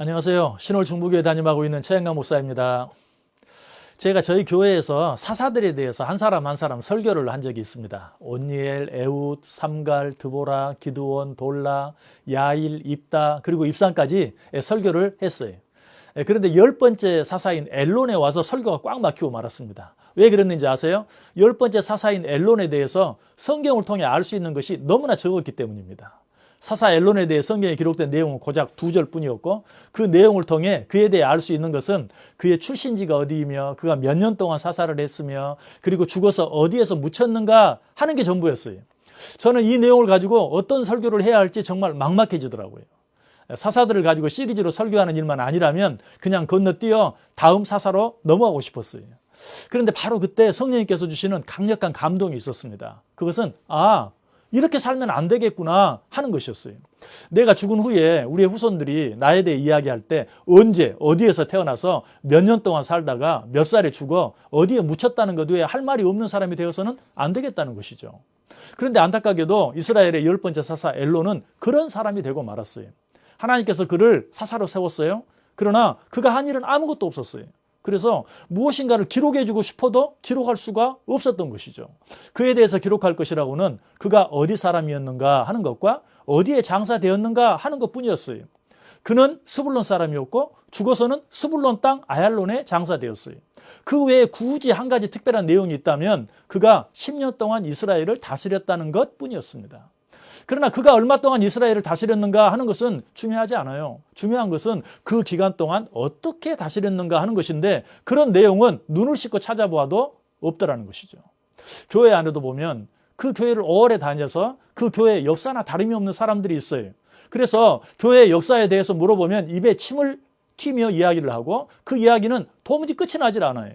안녕하세요. 신월 중부교회 담임하고 있는 최영강 목사입니다. 제가 저희 교회에서 사사들에 대해서 한 사람 한 사람 설교를 한 적이 있습니다. 온니엘, 에훗, 삼갈, 드보라, 기드온, 돌라, 야일, 입다 그리고 입산까지 설교를 했어요. 그런데 10번째 사사인 엘론에 와서 설교가 꽉 막히고 말았습니다. 왜 그랬는지 아세요? 10번째 사사인 엘론에 대해서 성경을 통해 알 수 있는 것이 너무나 적었기 때문입니다. 사사 엘론에 대해 성경에 기록된 내용은 고작 2절 뿐이었고 그 내용을 통해 그에 대해 알 수 있는 것은 그의 출신지가 어디이며 그가 몇 년 동안 사사를 했으며 그리고 죽어서 어디에서 묻혔는가 하는 게 전부였어요. 저는 이 내용을 가지고 어떤 설교를 해야 할지 정말 막막해지더라고요. 사사들을 가지고 시리즈로 설교하는 일만 아니라면 그냥 건너뛰어 다음 사사로 넘어가고 싶었어요. 그런데 바로 그때 성령님께서 주시는 강력한 감동이 있었습니다. 그것은 이렇게 살면 안 되겠구나 하는 것이었어요. 내가 죽은 후에 우리의 후손들이 나에 대해 이야기할 때 언제 어디에서 태어나서 몇 년 동안 살다가 몇 살에 죽어 어디에 묻혔다는 것 외에 할 말이 없는 사람이 되어서는 안 되겠다는 것이죠. 그런데 안타깝게도 이스라엘의 10번째 사사 엘론은 그런 사람이 되고 말았어요. 하나님께서 그를 사사로 세웠어요. 그러나 그가 한 일은 아무것도 없었어요. 그래서 무엇인가를 기록해주고 싶어도 기록할 수가 없었던 것이죠. 그에 대해서 기록할 것이라고는 그가 어디 사람이었는가 하는 것과 어디에 장사되었는가 하는 것뿐이었어요. 그는 스불론 사람이었고 죽어서는 스불론 땅 아얄론에 장사되었어요. 그 외에 굳이 한 가지 특별한 내용이 있다면 그가 10년 동안 이스라엘을 다스렸다는 것뿐이었습니다. 그러나 그가 얼마 동안 이스라엘을 다스렸는가 하는 것은 중요하지 않아요. 중요한 것은 그 기간 동안 어떻게 다스렸는가 하는 것인데 그런 내용은 눈을 씻고 찾아보아도 없더라는 것이죠. 교회 안에도 보면 그 교회를 오래 다녀서 그 교회의 역사나 다름이 없는 사람들이 있어요. 그래서 교회의 역사에 대해서 물어보면 입에 침을 튀며 이야기를 하고 그 이야기는 도무지 끝이 나질 않아요.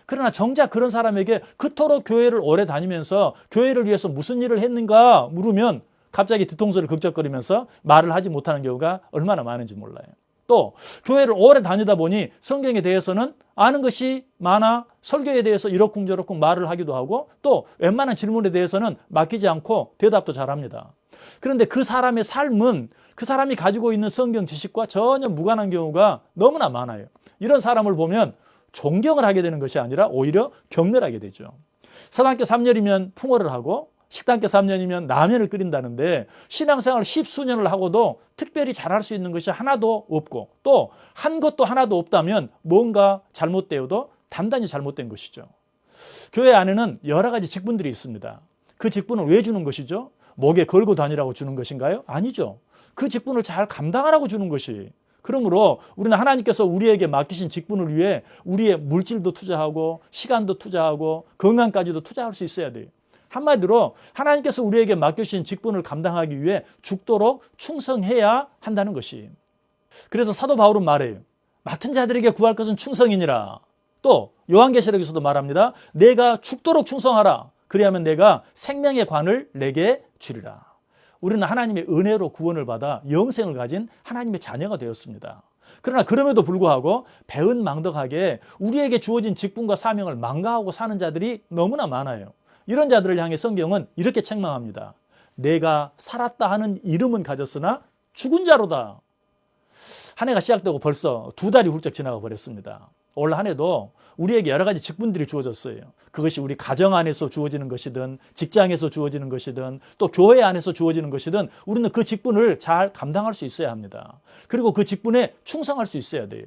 그러나 정작 그런 사람에게 그토록 교회를 오래 다니면서 교회를 위해서 무슨 일을 했는가 물으면 갑자기 뒤통수를 극적거리면서 말을 하지 못하는 경우가 얼마나 많은지 몰라요. 또 교회를 오래 다니다 보니 성경에 대해서는 아는 것이 많아 설교에 대해서 이러쿵저러쿵 말을 하기도 하고 또 웬만한 질문에 대해서는 맡기지 않고 대답도 잘합니다. 그런데 그 사람의 삶은 그 사람이 가지고 있는 성경 지식과 전혀 무관한 경우가 너무나 많아요. 이런 사람을 보면 존경을 하게 되는 것이 아니라 오히려 경멸하게 되죠. 사단계 3년이면 풍어를 하고 식단계 3년이면 라면을 끓인다는데 신앙생활 10수년을 하고도 특별히 잘할 수 있는 것이 하나도 없고 또 한 것도 하나도 없다면 뭔가 잘못되어도 단단히 잘못된 것이죠. 교회 안에는 여러 가지 직분들이 있습니다. 그 직분을 왜 주는 것이죠? 목에 걸고 다니라고 주는 것인가요? 아니죠. 그 직분을 잘 감당하라고 주는 것이. 그러므로 우리는 하나님께서 우리에게 맡기신 직분을 위해 우리의 물질도 투자하고 시간도 투자하고 건강까지도 투자할 수 있어야 돼요. 한마디로 하나님께서 우리에게 맡겨주신 직분을 감당하기 위해 죽도록 충성해야 한다는 것이. 그래서 사도 바울은 말해요. 맡은 자들에게 구할 것은 충성이니라. 또 요한계시록에서도 말합니다. 내가 죽도록 충성하라. 그리하면 내가 생명의 관을 내게 주리라. 우리는 하나님의 은혜로 구원을 받아 영생을 가진 하나님의 자녀가 되었습니다. 그러나 그럼에도 불구하고 배은망덕하게 우리에게 주어진 직분과 사명을 망가하고 사는 자들이 너무나 많아요. 이런 자들을 향해 성경은 이렇게 책망합니다. 내가 살았다 하는 이름은 가졌으나 죽은 자로다. 한 해가 시작되고 벌써 2달이 훌쩍 지나가 버렸습니다. 올 한 해도 우리에게 여러 가지 직분들이 주어졌어요. 그것이 우리 가정 안에서 주어지는 것이든 직장에서 주어지는 것이든 또 교회 안에서 주어지는 것이든 우리는 그 직분을 잘 감당할 수 있어야 합니다. 그리고 그 직분에 충성할 수 있어야 돼요.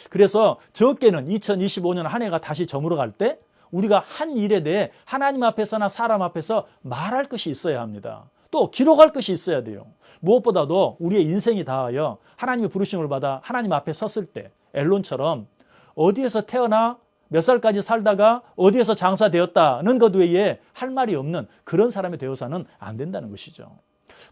그래서 적게는 2025년 한 해가 다시 저물어갈 때 우리가 한 일에 대해 하나님 앞에서나 사람 앞에서 말할 것이 있어야 합니다. 또 기록할 것이 있어야 돼요. 무엇보다도 우리의 인생이 다하여 하나님의 부르심을 받아 하나님 앞에 섰을 때 엘론처럼 어디에서 태어나 몇 살까지 살다가 어디에서 장사되었다는 것 외에 할 말이 없는 그런 사람이 되어서는 안 된다는 것이죠.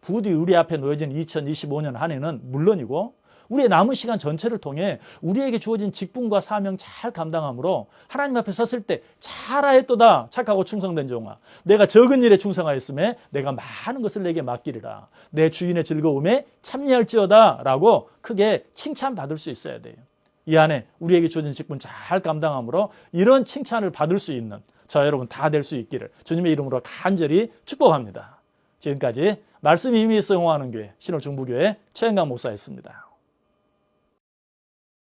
부디 우리 앞에 놓여진 2025년 한 해는 물론이고 우리의 남은 시간 전체를 통해 우리에게 주어진 직분과 사명 잘 감당함으로 하나님 앞에 섰을 때 잘하였도다 착하고 충성된 종아 내가 적은 일에 충성하였음에 내가 많은 것을 내게 맡기리라 내 주인의 즐거움에 참여할지어다 라고 크게 칭찬받을 수 있어야 돼요. 이 안에 우리에게 주어진 직분 잘 감당함으로 이런 칭찬을 받을 수 있는 저 여러분 다 될 수 있기를 주님의 이름으로 간절히 축복합니다. 지금까지 말씀이 힘이 있어 응원하는 교회 신월중부교회 최영강 목사였습니다.